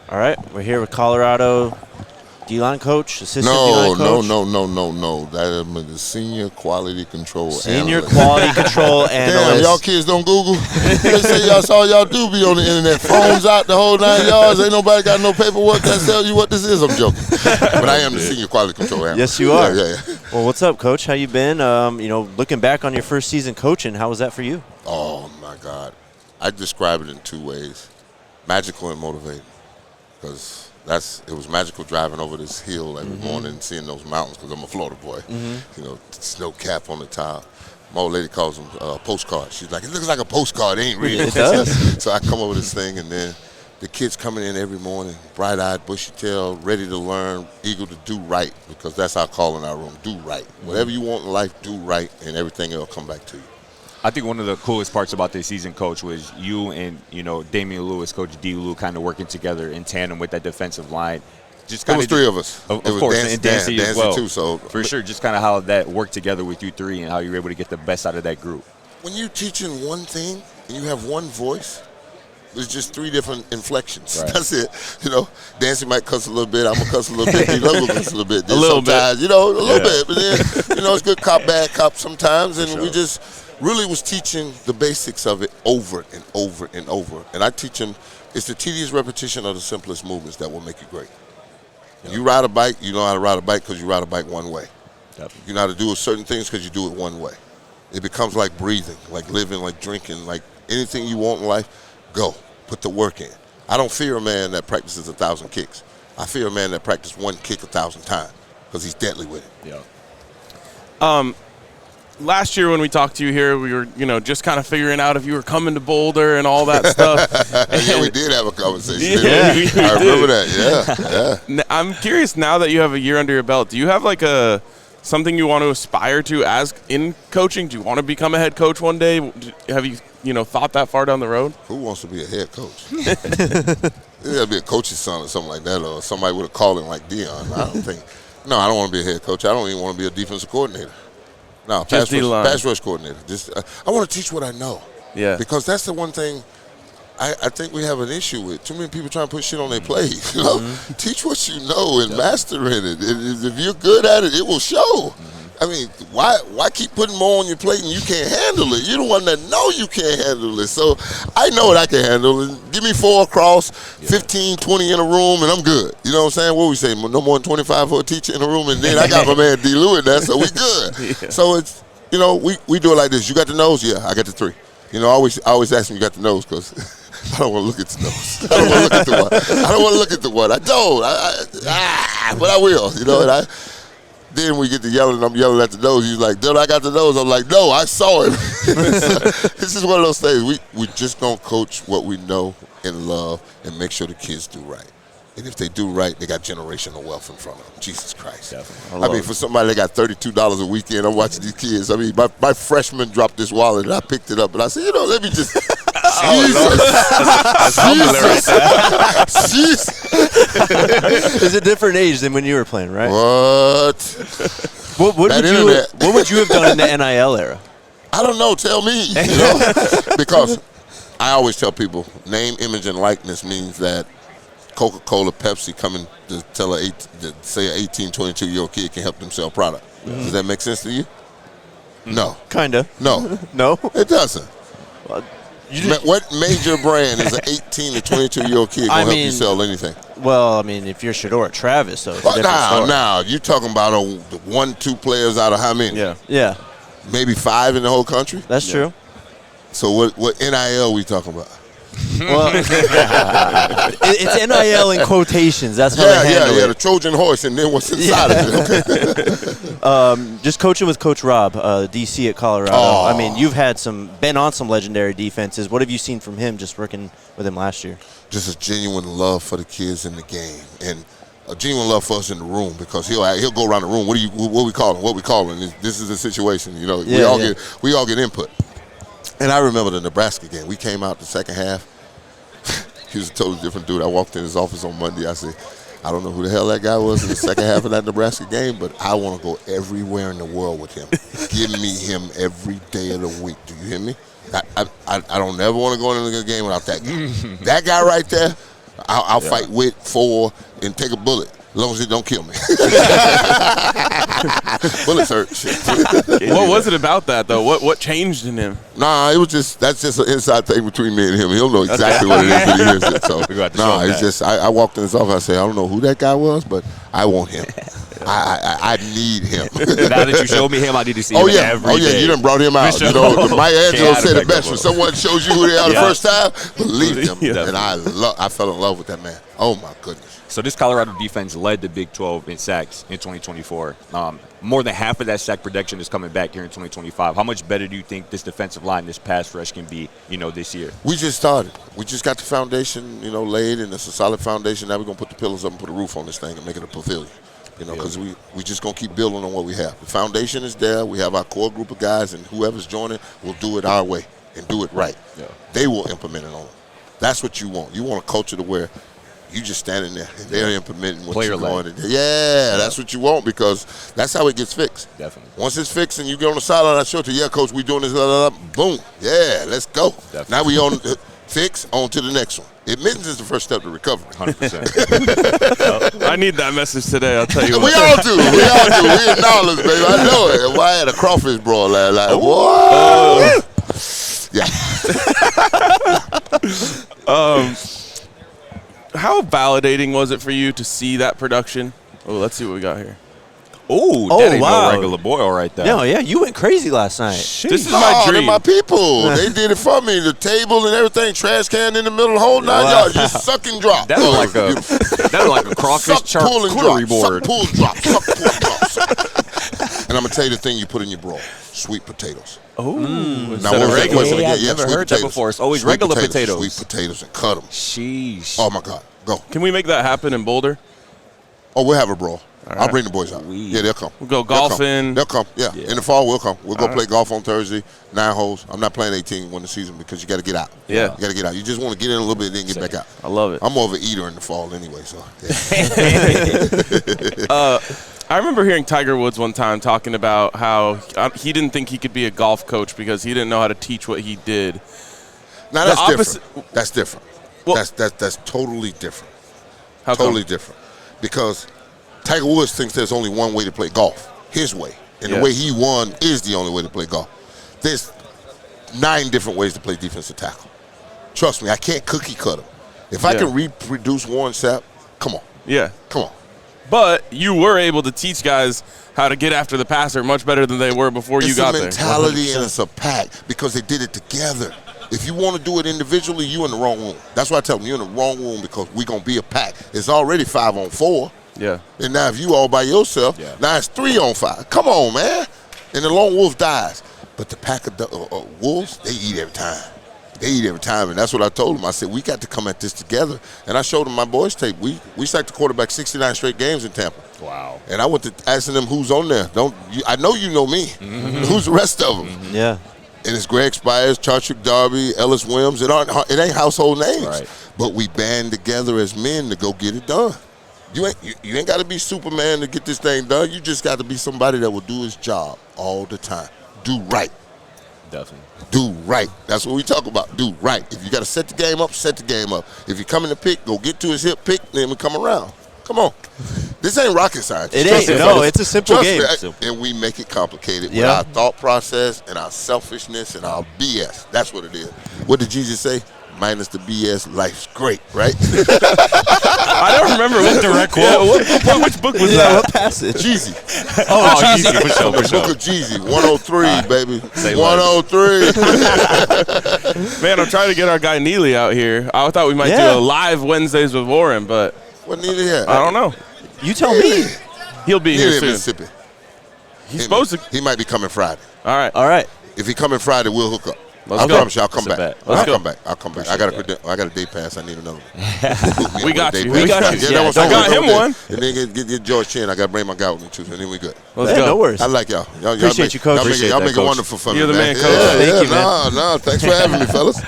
All right, we're here with Colorado D-line coach, assistant D-line coach. No. That is the senior quality control Senior analyst. quality control analyst. Damn, y'all kids don't Google. They say that's all y'all do be on the internet. Phones out the whole 9 yards. Ain't nobody got no paperwork that tells you what this is. I'm joking. But I am the senior quality control analyst. Yes, you are. Yeah. Well, what's up, Coach? How you been? Looking back on your first season coaching, how was that for you? Oh, my God. I describe it in 2 ways, magical and motivating. Because it was magical driving over this hill every morning and seeing those mountains because I'm a Florida boy. Snow cap on the top. My old lady calls them postcards. She's like, it looks like a postcard. It ain't real. It does. So I come over this thing, and then the kids coming in every morning, bright-eyed, bushy-tailed, ready to learn, eager to do right, because that's our call in our room, do right. Whatever you want in life, do right, and everything else will come back to you. I think one of the coolest parts about this season, Coach, was you and, Damian Lewis, Coach D. Lou, kind of working together in tandem with that defensive line. Just It was 3 of us. Of was course, and Dancy as well. Too, so. For sure, just kind of how that worked together with you 3 and how you were able to get the best out of that group. When you're teaching one thing and you have one voice, there's just 3 different inflections. Right. That's it. Dancy might cuss a little bit. I'm going to cuss a little bit. D. Love will cuss a little bit. A little bit. A little bit. But then, it's good cop, bad cop sometimes. And we just really was teaching the basics of it over and over and over. And I teach them, it's the tedious repetition of the simplest movements that will make you great. When you ride a bike, you know how to ride a bike because you ride a bike one way. Definitely. You know how to do certain things because you do it one way. It becomes like breathing, like living, like drinking, like anything you want in life, go. Put the work in. I don't fear a man that practices 1,000 kicks. I fear a man that practices one kick 1,000 times because he's deadly with it. Yeah. Last year when we talked to you here, we were, just kind of figuring out if you were coming to Boulder and all that stuff. Yeah, we did have a conversation. Yeah, I remember that. Yeah. I'm curious, now that you have a year under your belt, do you have like something you want to aspire to as in coaching? Do you want to become a head coach one day? Have you, thought that far down the road? Who wants to be a head coach? It got to be a coach's son or something like that, or somebody with a calling like Deion. No, I don't want to be a head coach. I don't even want to be a defensive coordinator. No, pass rush coordinator. I want to teach what I know. Yeah. Because that's the one thing I think we have an issue with. Too many people trying to put shit on their plate. Teach what you know and master in it. If you're good at it, it will show. I mean, why keep putting more on your plate and you can't handle it? You're the one that know you can't handle it. So I know what I can handle. And give me 4 across, 15, 20 in a room, and I'm good. You know what I'm saying? What we say? No more than 25 for a teacher in a room, and then I got my man D. Lou in there, so we good. Yeah. So it's, we do it like this. You got the nose? Yeah, I got the 3. I always ask them, you got the nose, because I don't want to look at the nose. I don't want to look at the one. I don't want to look at the one. I don't. But I will. And then we get to yelling, I'm yelling at the nose. He's like, dude, I got the nose. I'm like, no, I saw it. This is one of those things. We just going to coach what we know and love and make sure the kids do right. And if they do right, they got generational wealth in front of them. Jesus Christ. Definitely. For somebody that got $32 a weekend, I'm watching these kids. My freshman dropped this wallet, and I picked it up. And I said, let me just – It's a different age than when you were playing, right? What would you have done in the NIL era? I don't know. Tell me. Because I always tell people, name, image, and likeness means that Coca-Cola, Pepsi coming to tell say an 18, 22-year-old kid can help them sell product. Does that make sense to you? No. Kinda. No. No? It doesn't. Well, what major brand is an 18 to 22-year-old kid going to help you sell anything? Well, if you're Shador Travis, so it's a different story. Now, you're talking about 1-2 players out of how many? Yeah. Maybe 5 in the whole country? That's true. So what NIL we talking about? Well, it's NIL in quotations. That's how they handle it. The Trojan horse, and then what's inside of it. Just coaching with Coach Rob, DC at Colorado. You've been on some legendary defenses. What have you seen from him just working with him last year? Just a genuine love for the kids in the game, and a genuine love for us in the room, because he'll go around the room. What we calling? This is the situation. We all get input. And I remember the Nebraska game. We came out the second half. He was a totally different dude. I walked in his office on Monday. I said, I don't know who the hell that guy was in the second half of that Nebraska game, but I want to go everywhere in the world with him. Give me him every day of the week. Do you hear me? I don't ever want to go into a game without that guy. That guy right there, I'll fight with, for, and take a bullet. As long as it don't kill me. Bullets hurt. What was it about that though? What changed in him? Nah, that's just an inside thing between me and him. He'll know exactly what it is when he hears it. So it's just I walked in his office. I said, I don't know who that guy was, but I want him. I need him. Now that you showed me him, I need to see him every day. You done brought him out. You know, Mike Angelo said it best. When someone shows you who they are the first time, believe them. And I fell in love with that man. Oh my goodness. So this Colorado defense led the Big 12 in sacks in 2024. More than half of that sack production is coming back here in 2025. How much better do you think this defensive line, this pass rush can be, this year? We just started. We just got the foundation, laid, and it's a solid foundation. Now we're going to put the pillars up and put a roof on this thing and make it a pavilion. Because we just going to keep building on what we have. The foundation is there. We have our core group of guys, and whoever's joining will do it our way and do it right. Yeah. They will implement it on them. That's what you want. You want a culture to where you just standing there and they're implementing what you're going. Yeah, that's what you want, because that's how it gets fixed. Definitely. Once it's fixed and you get on the sideline, I show it to you, yeah, coach, we doing this, boom. Yeah, let's go. Definitely. Now we on fix, on to the next one. Admittance is the first step to recovery. 100%. I need that message today, I'll tell you what. We all do. We acknowledge, baby. I know it. Why I had a crawfish brawl last night. What? Yeah. How validating was it for you to see that production? Oh, let's see what we got here. That ain't no regular boy right there. No, yeah, you went crazy last night. This is my dream. They're my people. They did it for me. The table and everything, trash can in the middle, the whole 9 yards, just suck and drop. That was like a crawfish charcuterie board. Suck, pull, drop. Suck, pull, drop. And I'm going to tell you the thing you put in your broil, sweet potatoes. Oh, now what was that question again? I've never heard that before. It's always regular potatoes. Sweet potatoes and cut them. Sheesh. Oh, my God. Go. Can we make that happen in Boulder? Oh, we'll have a brawl. Right. I'll bring the boys out. Yeah, they'll come. We'll go golfing. They'll come. Yeah. In the fall, we'll come. We'll go play golf on Thursday, 9 holes. I'm not playing 18 when the season, because you got to get out. Yeah. You got to get out. You just want to get in a little bit and then get back out. I love it. I'm more of an eater in the fall anyway, so. Yeah. I remember hearing Tiger Woods one time talking about how he didn't think he could be a golf coach because he didn't know how to teach what he did. Now, that's different. That's different. Well, that's totally different. How totally come? different. Because Tiger Woods thinks there's only one way to play golf, his way. And the way he won is the only way to play golf. There's 9 different ways to play defensive tackle. Trust me, I can't cookie cut them. If I can reproduce Warren Sapp, come on. Yeah. Come on. But you were able to teach guys how to get after the passer much better than they were before you got there. It's a mentality and it's a pack, because they did it together. If you want to do it individually, you're in the wrong room. That's why I tell them, you're in the wrong room, because we're going to be a pack. It's already 5-on-4. Yeah. And now if you all by yourself, now it's 3-on-5. Come on, man. And the lone wolf dies. But the pack of wolves, they eat every time. They eat every time, and that's what I told them. I said, we got to come at this together. And I showed them my boys' tape. We sacked the quarterback 69 straight games in Tampa. Wow. And I went to asking them who's on there. I know you know me. Mm-hmm. Who's the rest of them? Mm-hmm. Yeah. And it's Greg Spires, Chartrick Darby, Ellis Williams. It ain't household names. Right. But we band together as men to go get it done. You ain't got to be Superman to get this thing done. You just got to be somebody that will do his job all the time. Do right. Definitely. Do right. That's what we talk about. Do right. If you got to set the game up, set the game up. If you come in to pick, go get to his hip, pick, then we come around. Come on. This ain't rocket science. It ain't. No, it's a simple game. And we make it complicated with our thought process and our selfishness and our BS. That's what it is. What did Jesus say? Minus the BS, life's great, right? I don't remember what direct quote. Which book was that? What passage? Jeezy. Oh, Jeezy. For sure. Book of Jeezy. 103, baby. 103. Man, I'm trying to get our guy Neely out here. I thought we might do a live Wednesdays with Warren, but what Neely at? I don't know. You tell me. He'll be here in soon. Mississippi. He's supposed to. He might be coming Friday. All right. All right. If he coming Friday, we'll hook up. Let's I go. promise you, I'll come back. I'll come back. I got a day pass. I need another one. We got you. We got you. Yeah, I got him one. And then get George Chin. I got to bring my guy with me too. And then we good. Let's go. No worries. I like y'all. Appreciate you, Coach. Y'all make it wonderful for me. You're the man, Coach. Yeah, Thank you, man. No, thanks for having me, fellas.